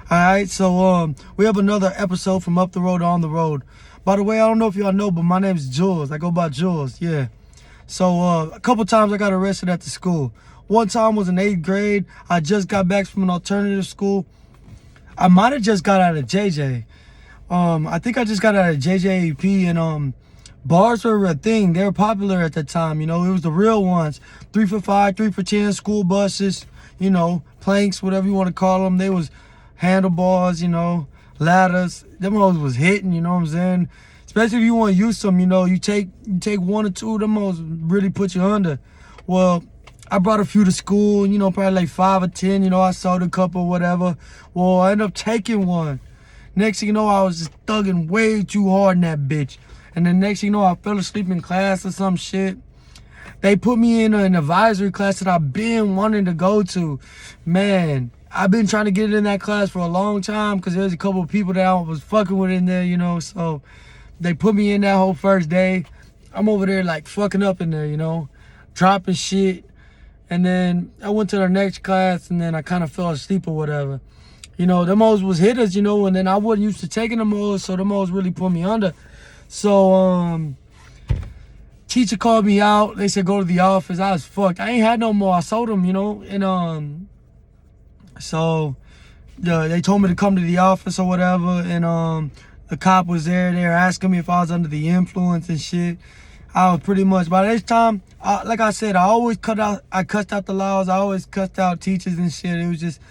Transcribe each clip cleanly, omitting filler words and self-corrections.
Alright, so we have another episode from Up the Road On the Road. By the way, I don't know if y'all know, but my name's Jules. I go by Jules, yeah. So a couple times I got arrested at the school. One time was in 8th grade. I just got back from an alternative school. I might have just got out of JJ. I think I just got out of JJAP, and bars were a thing. They were popular at the time, you know. It was the real ones. 3 for 5, 3 for 10, school buses, you know, planks, whatever you want to call them. They was handlebars, you know, ladders. Them hoes was hitting, you know what I'm saying? Especially if you want to use them, you know, you take one or two of them hoes really put you under. Well, I brought a few to school, you know, probably like 5 or 10, you know, I sold a couple or whatever. Well, I ended up taking one. Next thing you know, I was just thugging way too hard in that bitch. And then next thing you know, I fell asleep in class or some shit. They put me in an advisory class that I've been wanting to go to. Man, I've been trying to get in that class for a long time because there's a couple of people that I was fucking with in there, you know. So they put me in that whole first day. I'm over there like fucking up in there, you know, dropping shit. And then I went to the next class and then I kind of fell asleep or whatever. You know, them hoes was hitters, you know, and then I wasn't used to taking them hoes, so them hoes really put me under. So, teacher called me out. They said, go to the office. I was fucked. I ain't had no more. I sold them, you know, and, so they told me to come to the office or whatever, and the cop was there. They were asking me if I was under the influence and shit. I was pretty much, by this time, like I said, I cussed out the laws. I always cussed out teachers and shit. It was just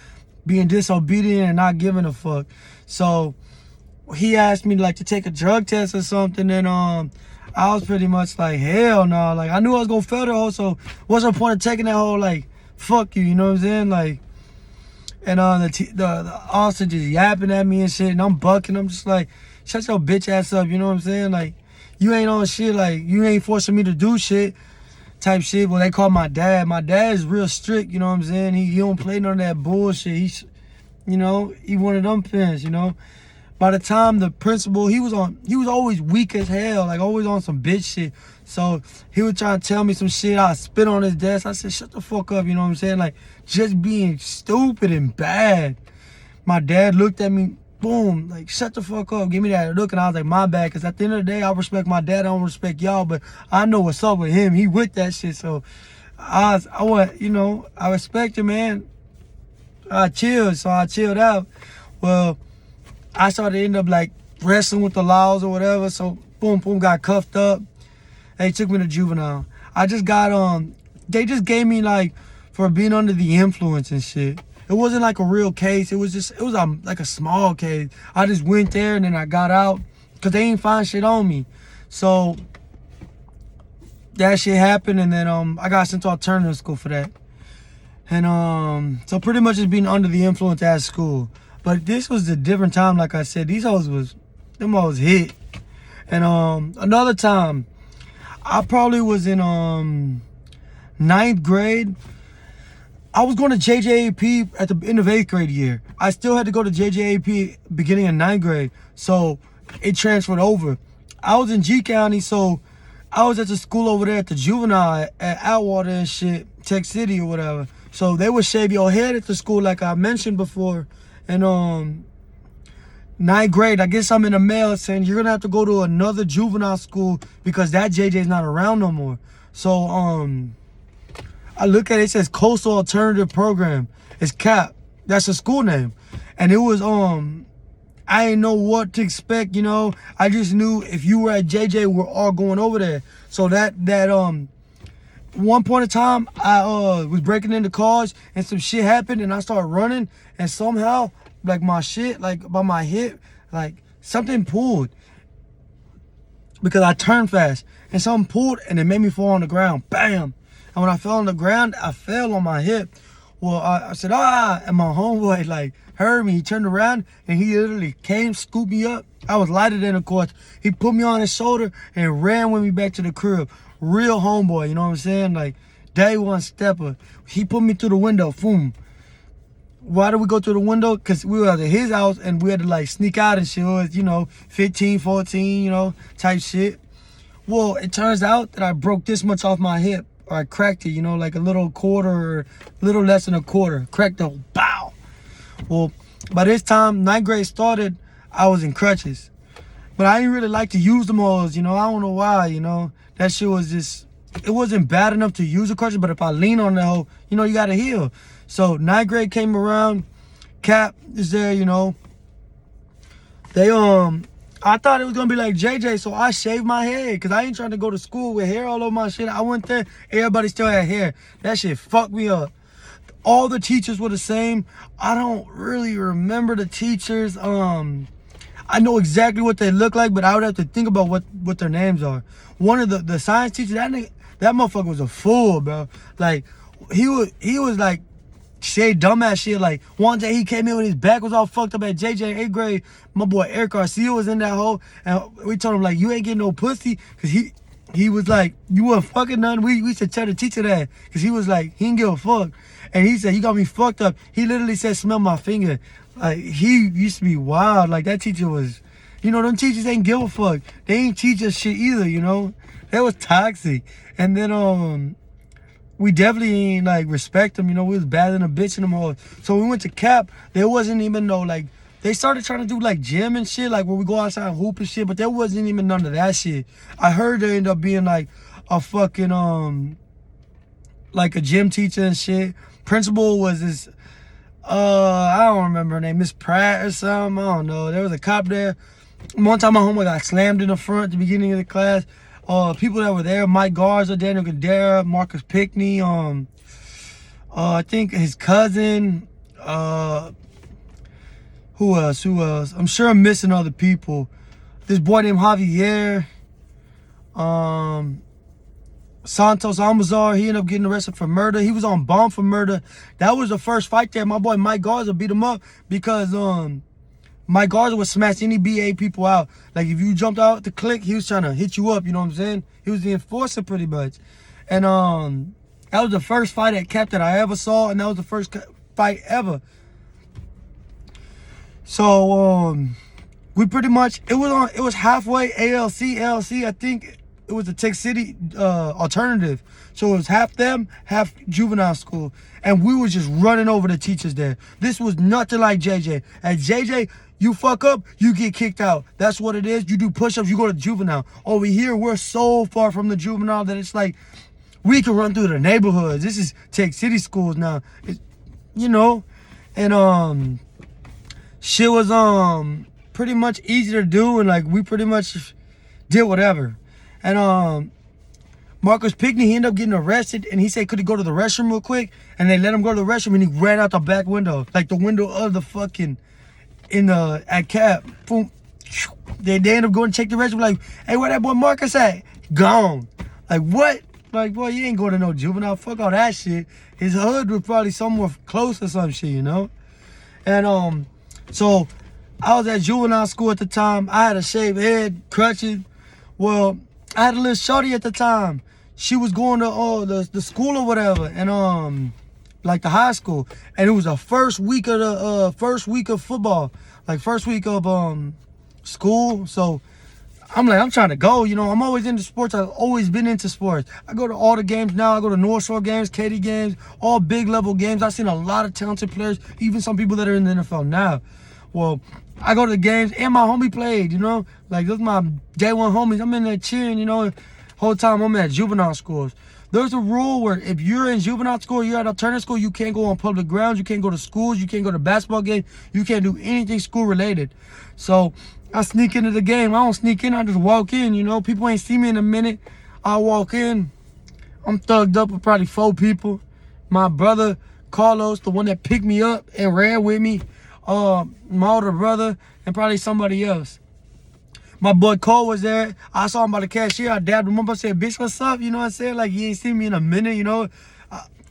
being disobedient and not giving a fuck. So he asked me like to take a drug test or something, and I was pretty much like, hell no. Like, I knew I was gonna fail the whole, so what's the point of taking that whole, like, fuck you, you know what I'm saying? Like, and the officer just yapping at me and shit, and I'm bucking. I'm just like, shut your bitch ass up, you know what I'm saying? Like, you ain't on shit, like, you ain't forcing me to do shit type shit. Well, they call my dad. My dad is real strict, you know what I'm saying? He don't play none of that bullshit. He's, you know, he one of them pins, you know? By the time the principal, he was always weak as hell, like always on some bitch shit. So he was trying to tell me some shit. I spit on his desk. I said, shut the fuck up, you know what I'm saying? Like, just being stupid and bad. My dad looked at me, boom, like, shut the fuck up, give me that look. And I was like, my bad, because at the end of the day, I respect my dad, I don't respect y'all, but I know what's up with him. He with that shit, so I want, you know, I respect him, man. I chilled out. Well, I started to end up like wrestling with the laws or whatever. So boom, got cuffed up. They took me to juvenile. I just got they just gave me like for being under the influence and shit. It wasn't like a real case. It was like a small case. I just went there and then I got out because they ain't find shit on me. So that shit happened, and then I got sent to alternative school for that. And so pretty much just being under the influence at school. But this was a different time, like I said. These hoes them hoes hit. And another time, I probably was in 9th grade. I was going to JJAP at the end of 8th grade year. I still had to go to JJAP beginning of 9th grade. So it transferred over. I was in G County, so I was at the school over there at the juvenile at Atwater and shit, Tech City or whatever. So they would shave your head at the school like I mentioned before. And 9th grade, I guess I'm in the mail saying you're gonna have to go to another juvenile school because that JJ's not around no more. So I look at it, it says Coastal Alternative Program. It's CAP. That's a school name. And it was I didn't know what to expect, you know. I just knew if you were at JJ, we're all going over there. So that one point in time, I was breaking into cars and some shit happened and I started running, and somehow like my shit, like by my hip, like something pulled because I turned fast and something pulled and it made me fall on the ground. Bam! And when I fell on the ground, I fell on my hip. Well, I said, and my homeboy like heard me. He turned around and he literally came, scooped me up. I was lighter than, of course. He put me on his shoulder and ran with me back to the crib. Real homeboy, you know what I'm saying? Like, day one stepper. He put me through the window, boom. Why did we go through the window? Because we were at his house and we had to like sneak out and shit. It was, you know, 15, 14, you know, type shit. Well, it turns out that I broke this much off my hip. Or I cracked it, you know, like a little quarter, or little less than a quarter. Cracked the bow. Well, by this time, 9th grade started, I was in crutches. But I didn't really like to use them hoes, you know. I don't know why, you know. That shit was just, it wasn't bad enough to use a crutch, but if I lean on that hoe, you know, you gotta heal. So 9th grade came around, Cap is there, you know. They, I thought it was gonna be like JJ, so I shaved my head, because I ain't trying to go to school with hair all over my shit. I went there, everybody still had hair. That shit fucked me up. All the teachers were the same. I don't really remember the teachers. I know exactly what they look like, but I would have to think about what their names are. One of the science teachers, that motherfucker was a fool, bro. Like, he was like, say dumbass shit. Like, one day he came in with his back was all fucked up at JJ 8th grade. My boy Eric Garcia was in that hole, and we told him, like, you ain't getting no pussy, because he was like, you wasn't fucking none. We should tell the teacher that, because he was like, he didn't give a fuck. And he said, you got me fucked up. He literally said, smell my finger. Like, he used to be wild. Like, that teacher was, you know, them teachers ain't give a fuck. They ain't teach us shit either, you know. That was toxic. And then, we definitely ain't, like, respect them, you know. We was bad than a bitch in them all. So we went to Cap. There wasn't even no, like, they started trying to do, like, gym and shit, like, where we go outside and hoop and shit, but there wasn't even none of that shit. I heard there ended up being, like, a fucking, like, a gym teacher and shit. Principal was this, I don't remember her name, Miss Pratt or something, I don't know. There was a cop there. One time my homeboy got slammed in the front at the beginning of the class. People that were there, Mike Garza, Daniel Gadara, Marcus Pickney, I think his cousin, who else? I'm sure I'm missing other people. This boy named Javier, Santos Almazar, he ended up getting arrested for murder. He was on bond for murder. That was the first fight there. My boy Mike Garza beat him up because Mike Garza would smash any BA people out. Like, if you jumped out the clique, he was trying to hit you up, you know what I'm saying? He was the enforcer pretty much. And that was the first fight at Cap that I ever saw, and that was the first fight ever. So we pretty much, it was halfway ALC, LC, I think. It was the Tech City alternative. So it was half them, half juvenile school. And we were just running over the teachers there. This was nothing like JJ. At JJ, you fuck up, you get kicked out. That's what it is. You do push-ups, you go to juvenile. Over here, we're so far from the juvenile that it's like, we can run through the neighborhoods. This is Tech City schools now. You know? And shit was pretty much easy to do, and like we pretty much did whatever. And Marcus Pickney, he ended up getting arrested, and he said, could he go to the restroom real quick? And they let him go to the restroom, and he ran out the back window, like the window of the fucking, at Cap. Boom. They ended up going to check the restroom, like, hey, where that boy Marcus at? Gone. Like, what? Like, boy, you ain't going to no juvenile. Fuck all that shit. His hood was probably somewhere close or some shit, you know? And so I was at juvenile school at the time. I had a shaved head, crutches. Well, I had a little shorty at the time. She was going to the school or whatever, and like the high school, and it was the first week of football, like first week of school. So I'm like, I'm trying to go, you know. I'm always into sports. I've always been into sports. I go to all the games now. I go to North Shore games, Katy games, all big level games. I've seen a lot of talented players, even some people that are in the NFL now. Well, I go to the games, and my homie played, you know. Like, those my day one homies. I'm in there cheering, you know. Whole time I'm at juvenile schools. There's a rule where if you're in juvenile school, you're at alternative school, you can't go on public grounds, you can't go to schools, you can't go to basketball games, you can't do anything school related. So I sneak into the game. I don't sneak in, I just walk in, you know. People ain't see me in a minute. I walk in. I'm thugged up with probably 4 people. My brother, Carlos, the one that picked me up and ran with me. My older brother, and probably somebody else. My boy Cole was there. I saw him by the cashier. I dabbed him up. I said, bitch, what's up? You know what I'm saying? Like, he ain't seen me in a minute, you know.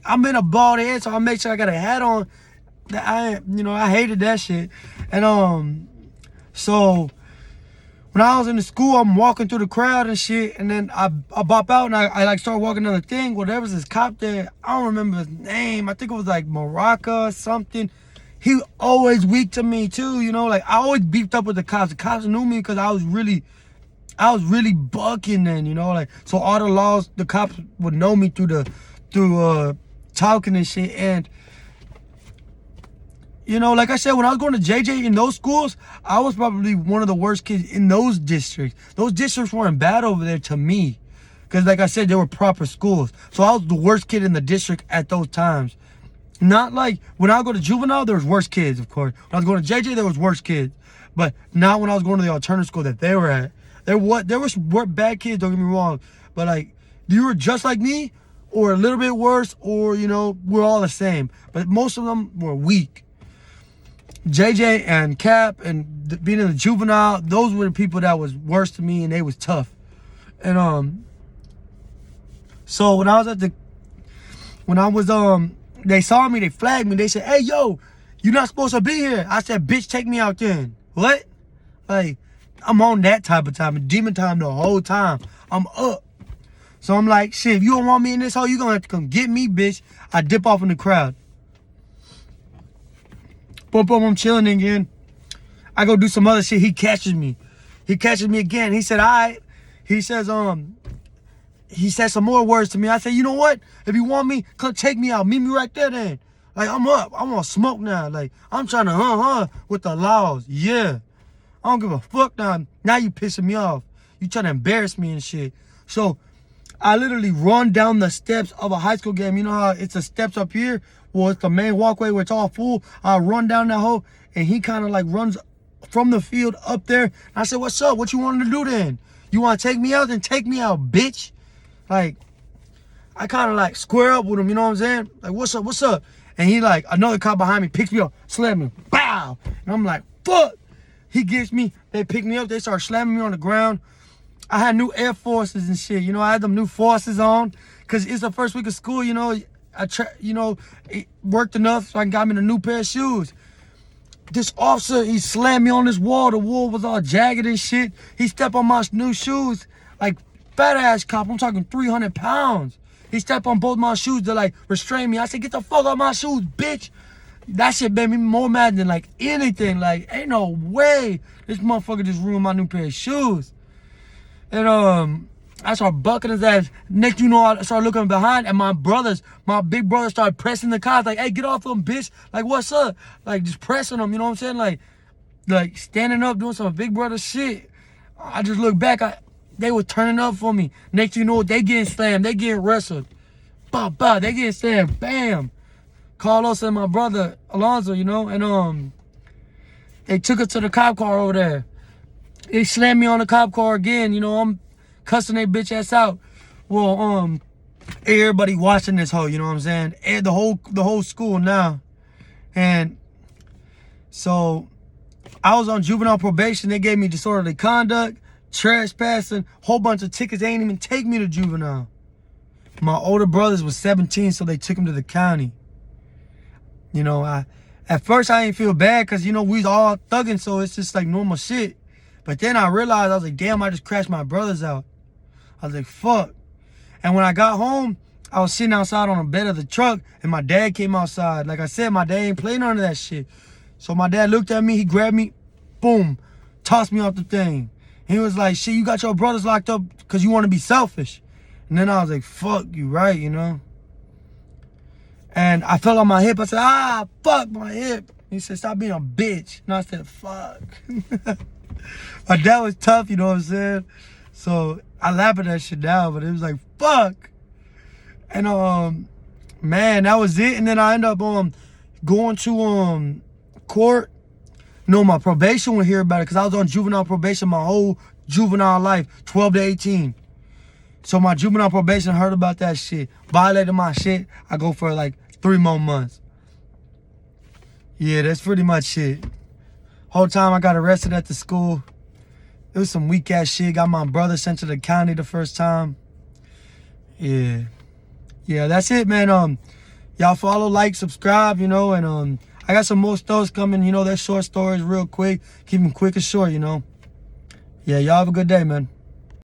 I'm in a bald head, so I make sure I got a hat on. I hated that shit. And so when I was in the school, I'm walking through the crowd and shit, and then I bop out and I like start walking another thing. Well, there was this cop there. I don't remember his name. I think it was like Maraca or something. He always weak to me too, you know. Like, I always beefed up with the cops. The cops knew me because I was really bucking then, you know. Like, so all the laws, the cops would know me through talking and shit. And You know, like I said, when I was going to JJ in those schools, I was probably one of the worst kids in those districts. Those districts weren't bad over there to me. Because like I said, they were proper schools. So I was the worst kid in the district at those times. Not like when I go to juvenile, there was worse kids, of course. When I was going to JJ, there was worse kids. But not when I was going to the alternative school that they were at. There was bad kids, don't get me wrong. But like, you were just like me, or a little bit worse, or, you know, we're all the same. But most of them were weak. JJ and Cap and being in the juvenile, those were the people that was worse to me, and they was tough. And so when I was they saw me, they flagged me, they said, "Hey, yo, you're not supposed to be here." I said, "Bitch, take me out then." What? Like, I'm on that type of time, demon time the whole time. I'm up. So I'm like, shit, if you don't want me in this hole, you gonna have to come get me, bitch. I dip off in the crowd. Boom, boom, I'm chilling again. I go do some other shit. He catches me. He catches me again. He said, all right. He says some more words to me. I said, you know what? If you want me, come take me out. Meet me right there then. Like, I'm up. I'm on smoke now. Like, I'm trying to with the laws. Yeah. I don't give a fuck now. Now you pissing me off. You trying to embarrass me and shit. So, I literally run down the steps of a high school game. You know how it's the steps up here? Well, it's the main walkway where it's all full. I run down that hole, and he kind of like runs from the field up there. I said, what's up? What you wanted to do then? You want to take me out? Then take me out, bitch. Like, I kind of like square up with him, you know what I'm saying? Like, what's up, what's up? And he like, another cop behind me picks me up, slam me, bow. And I'm like, fuck. He gets me, they pick me up, they start slamming me on the ground. I had new Air Forces and shit, you know, I had them new Forces on, because it's the first week of school, you know. It worked enough so I got me a new pair of shoes. This officer, he slammed me on this wall. The wall was all jagged and shit. He stepped on my new shoes, like fat ass cop. I'm talking 300 pounds. He stepped on both my shoes to like restrain me. I said, get the fuck out my shoes, bitch. That shit made me more mad than like anything. Like, ain't no way this motherfucker just ruined my new pair of shoes. And I started bucking his ass. Next you know, I started looking behind, and my big brother started pressing the cars, like, hey, get off him, bitch. Like, what's up? Like, just pressing him, you know what I'm saying? Like standing up, doing some big brother shit. I just looked back, they were turning up for me. Next you know, they getting slammed, they getting wrestled. Bah, bah, they getting slammed, bam. Carlos and my brother, Alonzo, you know, and they took us to the cop car over there. They slammed me on the cop car again, you know, I'm cussing they bitch ass out. Well, everybody watching this hoe, you know what I'm saying? And the whole school now. And so I was on juvenile probation. They gave me disorderly conduct, trespassing, whole bunch of tickets. They ain't even take me to juvenile. My older brothers was 17, so they took him to the county. You know, at first I didn't feel bad because, you know, we was all thugging, so it's just like normal shit. But then I realized, I was like, damn, I just crashed my brothers out. I was like, fuck. And when I got home, I was sitting outside on the bed of the truck, and my dad came outside. Like I said, my dad ain't playing none of that shit. So my dad looked at me, he grabbed me, boom, tossed me off the thing. He was like, shit, you got your brothers locked up because you want to be selfish. And then I was like, fuck, you right, you know? And I fell on my hip. I said, fuck my hip. He said, stop being a bitch. And I said, fuck. My dad was tough, you know what I'm saying? So I laugh at that shit now, but it was like, fuck. And man, that was it. And then I ended up going to court. No, my probation would hear about it because I was on juvenile probation my whole juvenile life, 12 to 18. So my juvenile probation heard about that shit, violated my shit. I go for like 3 more months. Yeah, that's pretty much it. Whole time I got arrested at the school. It was some weak ass shit. Got my brother sent to the county the first time. Yeah, that's it, man. Y'all follow, like, subscribe, you know, and I got some more stories coming. You know, they're short stories, real quick. Keep them quick and short, you know. Yeah, y'all have a good day, man.